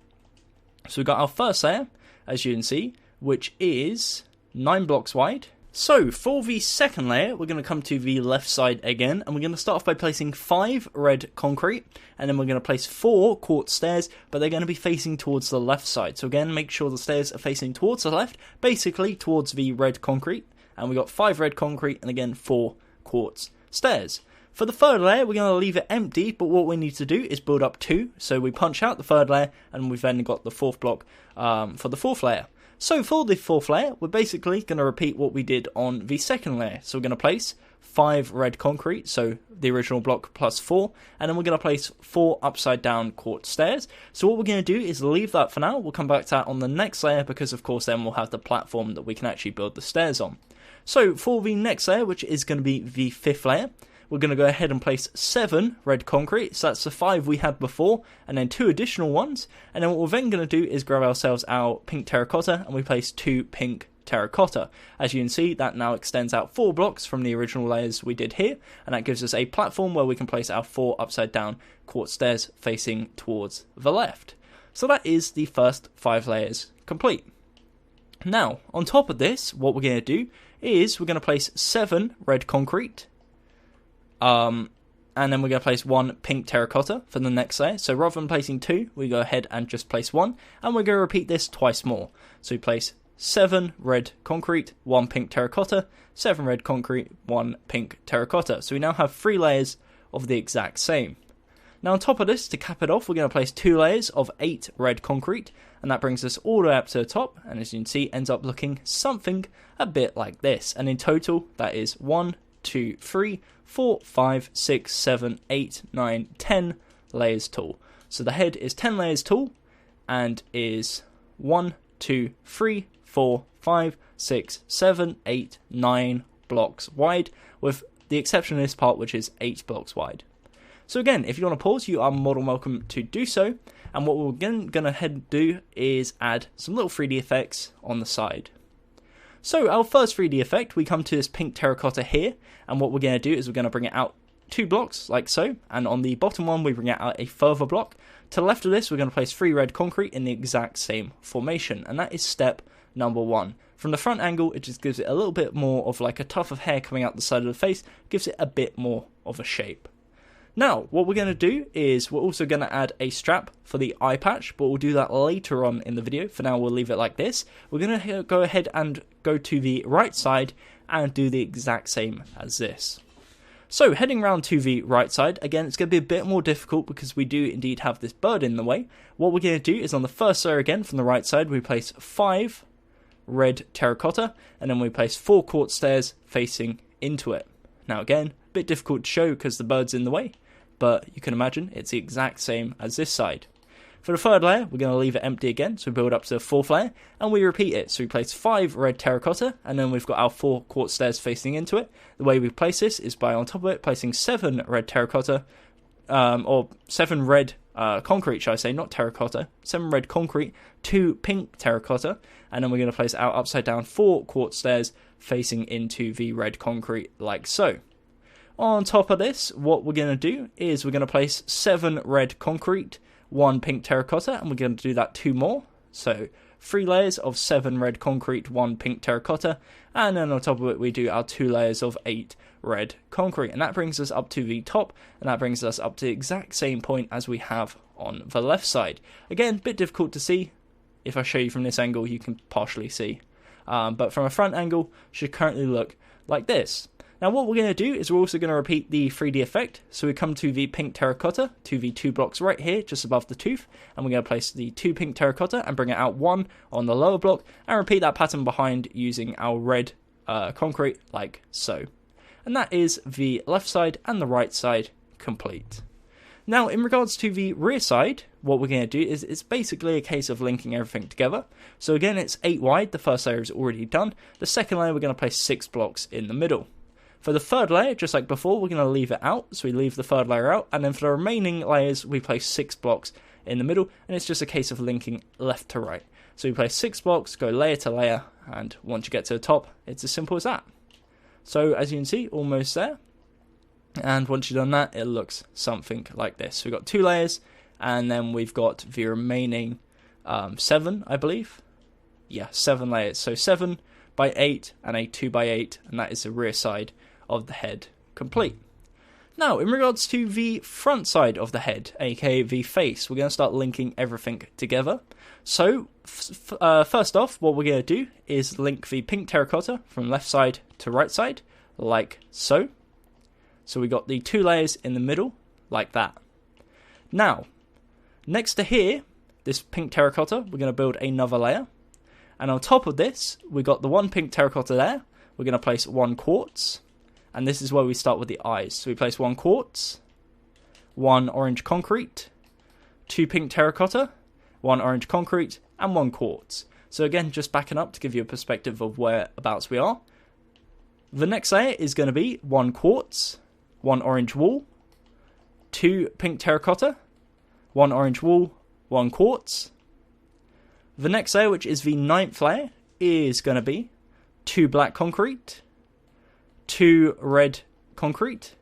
So we've got our first layer, as you can see, which is 9 blocks wide. So for the second layer, we're going to come to the left side again, and we're going to start off by placing 5 red concrete, and then we're going to place 4 quartz stairs, but they're going to be facing towards the left side. So again, make sure the stairs are facing towards the left, basically towards the red concrete, and we got 5 red concrete, and again 4 quartz stairs. For the third layer, we're going to leave it empty, but what we need to do is build up 2. So we punch out the third layer, and we've then got the 4th block for the 4th layer. So for the 4th layer, we're basically going to repeat what we did on the 2nd layer. So we're going to place 5 red concrete, so the original block plus 4, and then we're going to place 4 upside down quartz stairs. So what we're going to do is leave that for now. We'll come back to that on the next layer, because of course then we'll have the platform that we can actually build the stairs on. So for the next layer, which is going to be the 5th layer, we're going to go ahead and place 7 red concrete, so that's the 5 we had before, and then 2 additional ones, and then what we're then going to do is grab ourselves our pink terracotta, and we place 2 pink terracotta. As you can see, that now extends out 4 blocks from the original layers we did here, and that gives us a platform where we can place our 4 upside down quartz stairs facing towards the left. So that is the first 5 layers complete. Now, on top of this, what we're going to do is we're going to place 7 red concrete, and then we're going to place 1 pink terracotta for the next layer. So rather than placing 2, we go ahead and just place 1, and we're going to repeat this twice more. So we place 7 red concrete, 1 pink terracotta, 7 red concrete, 1 pink terracotta. So we now have 3 layers of the exact same. Now on top of this, to cap it off, we're going to place 2 layers of 8 red concrete, and that brings us all the way up to the top, and as you can see, ends up looking something a bit like this. And in total, that is 1, 2, 3, 4, 5, 6, 7, 8, 9, 10 layers tall. So the head is 10 layers tall, and is 1, 2, 3, 4, 5, 6, 7, 8, 9 blocks wide, with the exception of this part, which is 8 blocks wide. So again, if you want to pause, you are more than welcome to do so. And what we're going to head and do is add some little 3D effects on the side. So our first 3D effect, we come to this pink terracotta here, and what we're going to do is we're going to bring it out 2 blocks, like so, and on the bottom one we bring it out a further block. To the left of this, we're going to place 3 red concrete in the exact same formation, and that is step number 1. From the front angle, it just gives it a little bit more of like a tuft of hair coming out the side of the face, gives it a bit more of a shape. Now, what we're going to do is we're also going to add a strap for the eye patch, but we'll do that later on in the video. For now, we'll leave it like this. We're going to go ahead and go to the right side and do the exact same as this. So, heading round to the right side, again, it's going to be a bit more difficult because we do indeed have this bird in the way. What we're going to do is on the first layer again, from the right side, we place 5 red terracotta, and then we place 4 quartz stairs facing into it. Now again, a bit difficult to show because the bird's in the way, but you can imagine it's the exact same as this side. For the third layer, we're going to leave it empty again, so we build up to the 4th layer, and we repeat it. So we place 5 red terracotta, and then we've got our 4 quartz stairs facing into it. The way we place this is by, on top of it, placing 7 red terracotta, or 7 red concrete, should I say, not terracotta, 7 red concrete, 2 pink terracotta, and then we're going to place our upside down 4 quartz stairs facing into the red concrete, like so. On top of this, what we're going to do is we're going to place 7 red concrete, 1 pink terracotta, and we're going to do that 2 more. So 3 layers of 7 red concrete, 1 pink terracotta, and then on top of it we do our 2 layers of 8 red concrete, and that brings us up to the top, and that brings us up to the exact same point as we have on the left side. Again, a bit difficult to see. If I show you from this angle, you can partially see, but from a front angle, should currently look like this. Now what we're going to do is we're also going to repeat the 3D effect. So we come to the pink terracotta, to the 2 blocks right here, just above the tooth, and we're going to place the 2 pink terracotta and bring it out 1 on the lower block, and repeat that pattern behind using our red concrete, like so. And that is the left side and the right side complete. Now in regards to the rear side, what we're going to do is it's basically a case of linking everything together. So again, it's 8 wide, the first layer is already done. The second layer we're going to place 6 blocks in the middle. For the third layer, just like before, we're going to leave it out, so we leave the third layer out, and then for the remaining layers, we place 6 blocks in the middle, and it's just a case of linking left to right. So we place 6 blocks, go layer to layer, and once you get to the top, it's as simple as that. So as you can see, almost there, and once you've done that, it looks something like this. So we've got 2 layers, and then we've got the remaining 7, I believe. Yeah, 7 layers. So 7 by 8 and a 2 by 8, and that is the rear side of the head complete. Now, in regards to the front side of the head, aka the face, we're going to start linking everything together. So, first off, what we're going to do is link the pink terracotta from left side to right side, like so. So we got the 2 layers in the middle, like that. Now, next to here, this pink terracotta, we're going to build another layer. And on top of this, we got the 1 pink terracotta there. We're going to place 1 quartz. And this is where we start with the eyes. So we place 1 quartz, 1 orange concrete, 2 pink terracotta, 1 orange concrete, and 1 quartz. So again, just backing up to give you a perspective of whereabouts we are. The next layer is going to be 1 quartz, 1 orange wool, 2 pink terracotta, 1 orange wool, 1 quartz. The next layer, which is the 9th layer, is going to be 2 black concrete, 2 red concrete,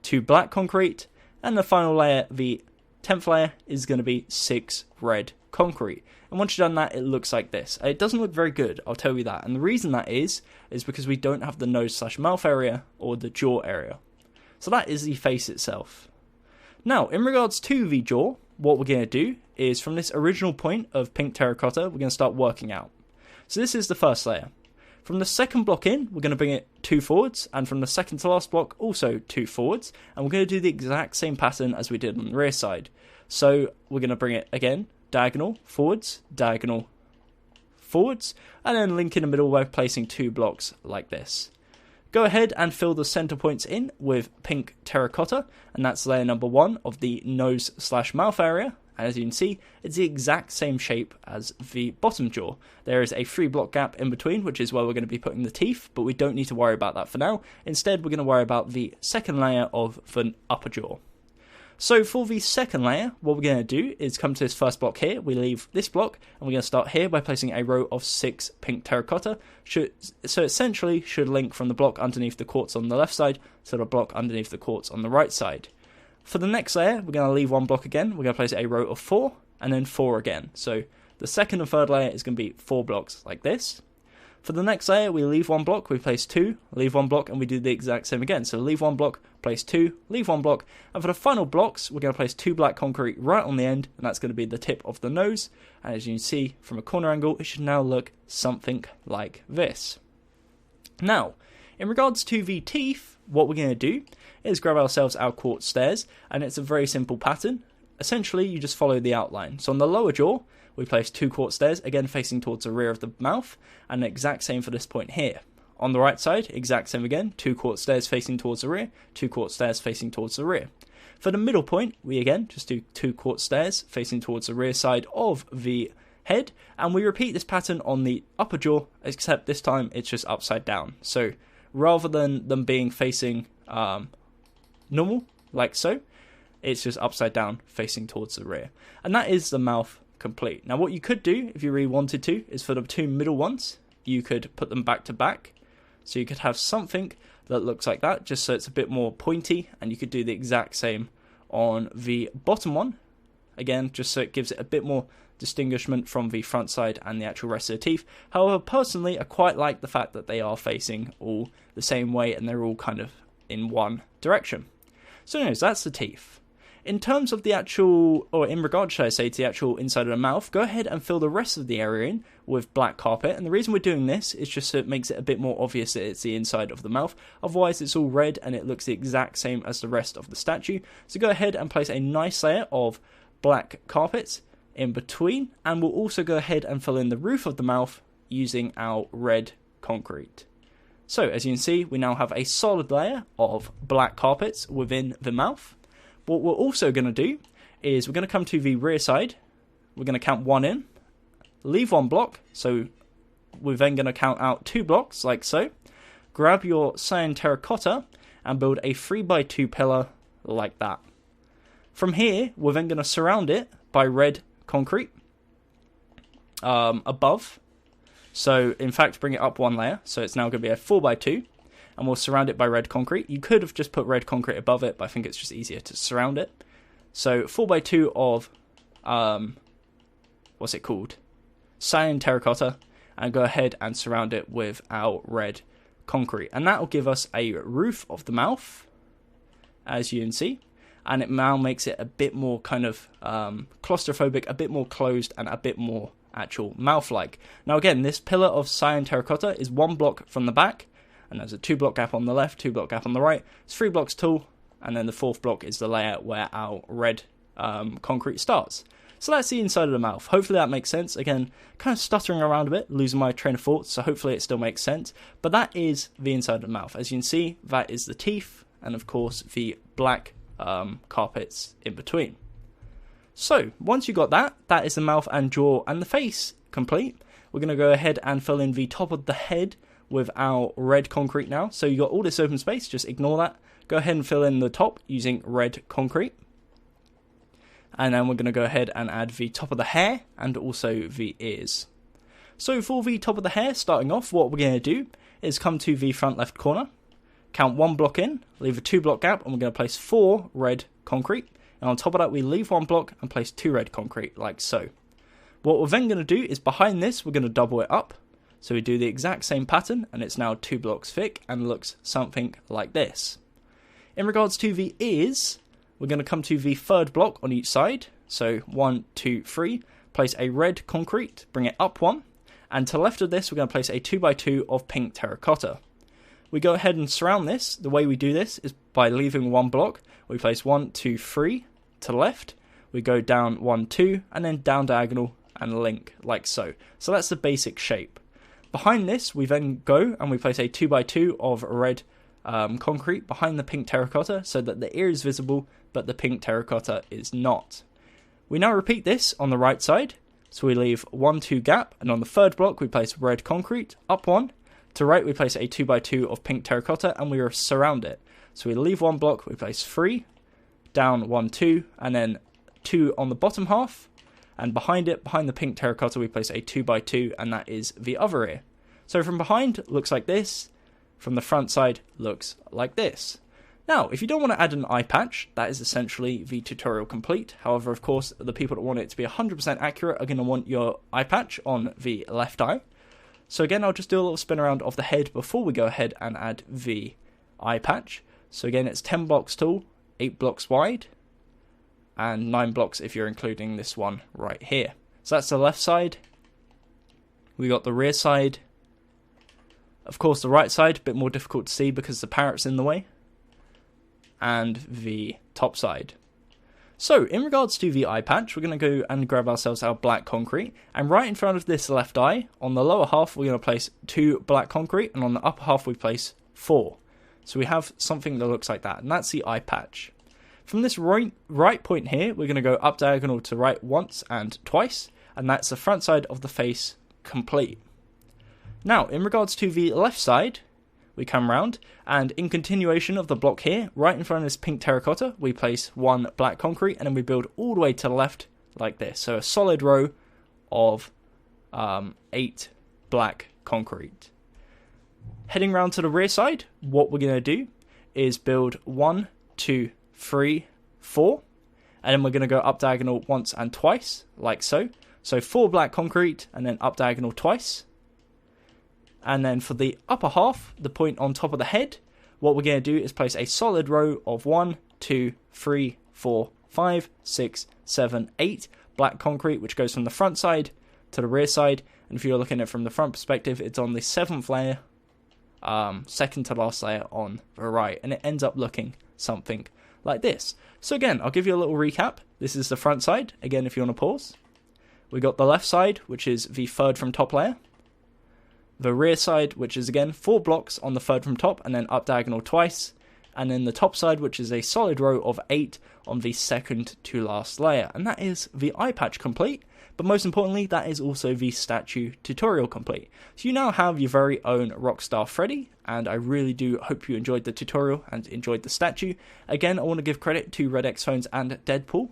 2 black concrete, and the final layer, the 10th layer, is going to be 6 red concrete. And once you've done that, it looks like this. It doesn't look very good, I'll tell you that. And the reason that is because we don't have the nose/mouth area or the jaw area. So that is the face itself. Now, in regards to the jaw, what we're going to do is from this original point of pink terracotta, we're going to start working out. So this is the first layer. From the second block in, we're going to bring it 2 forwards, and from the second to last block, also 2 forwards, and we're going to do the exact same pattern as we did on the rear side. So we're going to bring it again, diagonal, forwards, diagonal, forwards, and then link in the middle by placing 2 blocks like this. Go ahead and fill the center points in with pink terracotta, and that's layer number 1 of the nose/mouth area. And as you can see, it's the exact same shape as the bottom jaw. There is a 3 block gap in between, which is where we're going to be putting the teeth, but we don't need to worry about that for now. Instead, we're going to worry about the second layer of the upper jaw. So for the second layer, what we're going to do is come to this first block here. We leave this block, and we're going to start here by placing a row of 6 pink terracotta. So essentially should link from the block underneath the quartz on the left side to the block underneath the quartz on the right side. For the next layer, we're going to leave 1 block again. We're going to place a row of 4, and then 4 again. So the second and third layer is going to be 4 blocks like this. For the next layer, we leave 1 block, we place 2, leave 1 block, and we do the exact same again. So leave 1 block, place 2, leave 1 block, and for the final blocks, we're going to place 2 black concrete right on the end, and that's going to be the tip of the nose. And as you can see from a corner angle, it should now look something like this. Now, in regards to the teeth, what we're going to do is grab ourselves our quartz stairs, and it's a very simple pattern. Essentially, you just follow the outline. So on the lower jaw, we place 2 quartz stairs, again facing towards the rear of the mouth, and the exact same for this point here. On the right side, exact same again, 2 quartz stairs facing towards the rear, 2 quartz stairs facing towards the rear. For the middle point, we again just do 2 quartz stairs facing towards the rear side of the head, and we repeat this pattern on the upper jaw, except this time it's just upside down. So rather than them being facing normal, like so, it's just upside down facing towards the rear. And that is the mouth complete. Now what you could do, if you really wanted to, is for the 2 middle ones, you could put them back to back. So you could have something that looks like that, just so it's a bit more pointy, and you could do the exact same on the bottom one. Again, just so it gives it a bit more distinguishment from the front side and the actual rest of the teeth. However, personally, I quite like the fact that they are facing all the same way and they're all kind of in one direction. So anyways, that's the teeth. In terms of the actual, or in regard, should I say, to the actual inside of the mouth, go ahead and fill the rest of the area in with black carpet. And the reason we're doing this is just so it makes it a bit more obvious that it's the inside of the mouth. Otherwise, it's all red and it looks the exact same as the rest of the statue. So go ahead and place a nice layer of black carpet in between. And we'll also go ahead and fill in the roof of the mouth using our red concrete. So as you can see, we now have a solid layer of black carpets within the mouth. What we're also going to do is we're going to come to the rear side. We're going to count 1 in, leave 1 block. So we're then going to count out 2 blocks like so. Grab your cyan terracotta and build a 3x2 pillar like that. From here, we're then going to surround it by red concrete above. So in fact, bring it up 1 layer. So it's now going to be a 4x2. And we'll surround it by red concrete. You could have just put red concrete above it, but I think it's just easier to surround it. So 4x2 of, what's it called? Cyan terracotta. And go ahead and surround it with our red concrete. And that will give us a roof of the mouth, as you can see. And it now makes it a bit more kind of claustrophobic, a bit more closed, and a bit more actual mouth-like. Now again, this pillar of cyan terracotta is 1 block from the back. and there's a 2-block gap on the left, 2-block gap on the right. It's 3 blocks tall, and then the 4th block is the layout where our red concrete starts. So that's the inside of the mouth. Hopefully that makes sense. Again, kind of stuttering around a bit, losing my train of thought, so hopefully it still makes sense. But that is the inside of the mouth. As you can see, that is the teeth, and of course the black carpets in between. So once you got that, that is the mouth and jaw and the face complete. We're going to go ahead and fill in the top of the head with our red concrete now. So you got all this open space, just ignore that. Go ahead and fill in the top using red concrete. And then we're going to go ahead and add the top of the hair and also the ears. So for the top of the hair, starting off, what we're going to do is come to the front left corner, count 1 block in, leave a 2-block gap, and we're going to place 4 red concrete. And on top of that, we leave 1 block and place 2 red concrete, like so. What we're then going to do is behind this, we're going to double it up. So we do the exact same pattern, and it's now 2 blocks thick and looks something like this. In regards to the ears, we're going to come to the 3rd block on each side. So 1, 2, 3. Place a red concrete, bring it up 1. And to the left of this, we're going to place a 2x2 of pink terracotta. We go ahead and surround this. The way we do this is by leaving 1 block. We place 1, 2, 3 to the left. We go down 1, 2, and then down diagonal and link, like so. So that's the basic shape. Behind this, we then go and we place a 2x2 of red concrete behind the pink terracotta so that the ear is visible but the pink terracotta is not. We now repeat this on the right side, so we leave 1, 2 gap, and on the 3rd block we place red concrete, up 1, to right we place a 2x2 of pink terracotta and we surround it. So we leave 1 block, we place 3, down 1, 2, and then 2 on the bottom half, and behind it, behind the pink terracotta, we place a 2x2 and that is the other ear. So from behind, looks like this, from the front side, looks like this. Now, if you don't want to add an eye patch, that is essentially the tutorial complete. However, of course, the people that want it to be 100% accurate are going to want your eye patch on the left eye. So again, I'll just do a little spin around of the head before we go ahead and add the eye patch. So again, it's 10 blocks tall, 8 blocks wide, and 9 blocks if you're including this one right here. So that's the left side. We got the rear side. Of course, the right side, a bit more difficult to see because the parrot's in the way. And the top side. So, in regards to the eye patch, we're going to go and grab ourselves our black concrete. And right in front of this left eye, on the lower half, we're going to place 2 black concrete. And on the upper half, we place 4. So we have something that looks like that. And that's the eye patch. From this right point here, we're going to go up diagonal to right once and twice. And that's the front side of the face complete. Now, in regards to the left side, we come round, and in continuation of the block here, right in front of this pink terracotta, we place 1 black concrete, and then we build all the way to the left, like this. So a solid row of 8 black concrete. Heading round to the rear side, what we're going to do is build 1, 2, 3, 4, and then we're going to go up diagonal once and twice, like so. So 4 black concrete, and then up diagonal twice. And then for the upper half, the point on top of the head, what we're going to do is place a solid row of 1, 2, 3, 4, 5, 6, 7, 8 black concrete, which goes from the front side to the rear side. And if you're looking at it from the front perspective, it's on the 7th layer, second to last layer on the right. And it ends up looking something like this. So again, I'll give you a little recap. This is the front side. Again, if you want to pause. We got the left side, which is the 3rd from top layer. The rear side, which is again 4 blocks on the 3rd from top and then up diagonal twice. And then the top side, which is a solid row of 8 on the 2nd to last layer. And that is the eye patch complete. But most importantly, that is also the statue tutorial complete. So you now have your very own Rockstar Freddy, and I really do hope you enjoyed the tutorial and enjoyed the statue. Again, I want to give credit to RedXPhones and Deadpool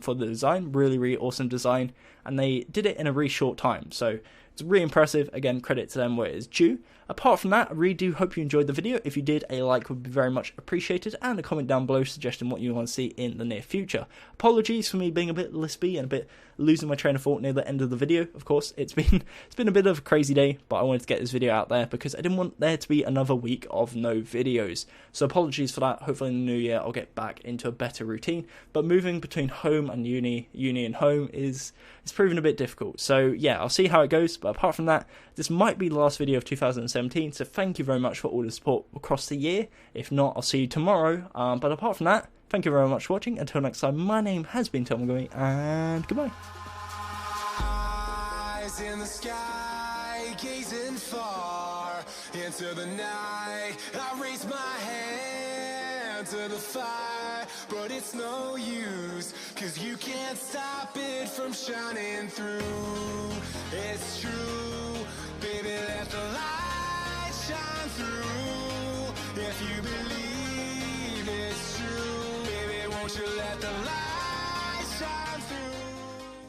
for the design. Really, really awesome design, and they did it in a really short time. So it's really impressive. Again, credit to them where it is due. Apart from that, I really do hope you enjoyed the video. If you did, a like would be very much appreciated, and a comment down below suggesting what you want to see in the near future. Apologies for me being a bit lispy and a bit losing my train of thought near the end of the video. Of course, it's been a bit of a crazy day, but I wanted to get this video out there because I didn't want there to be another another week of no videos. So apologies for that. Hopefully in the new year I'll get back into a better routine. But moving between home and uni and home is proving a bit difficult. So yeah, I'll see how it goes. But apart from that, this might be the last video of 2017. So thank you very much for all the support across the year. If not, I'll see you tomorrow. But apart from that, thank you very much for watching. Until next time, my name has been Tom Gummy, and goodbye. Eyes in the sky, gazing far into the night. I raise my hand to the fire, but it's no use, 'cause you can't stop it from shining through. It's true, baby, let the light shine through. If you believe it's true, baby, won't you let the light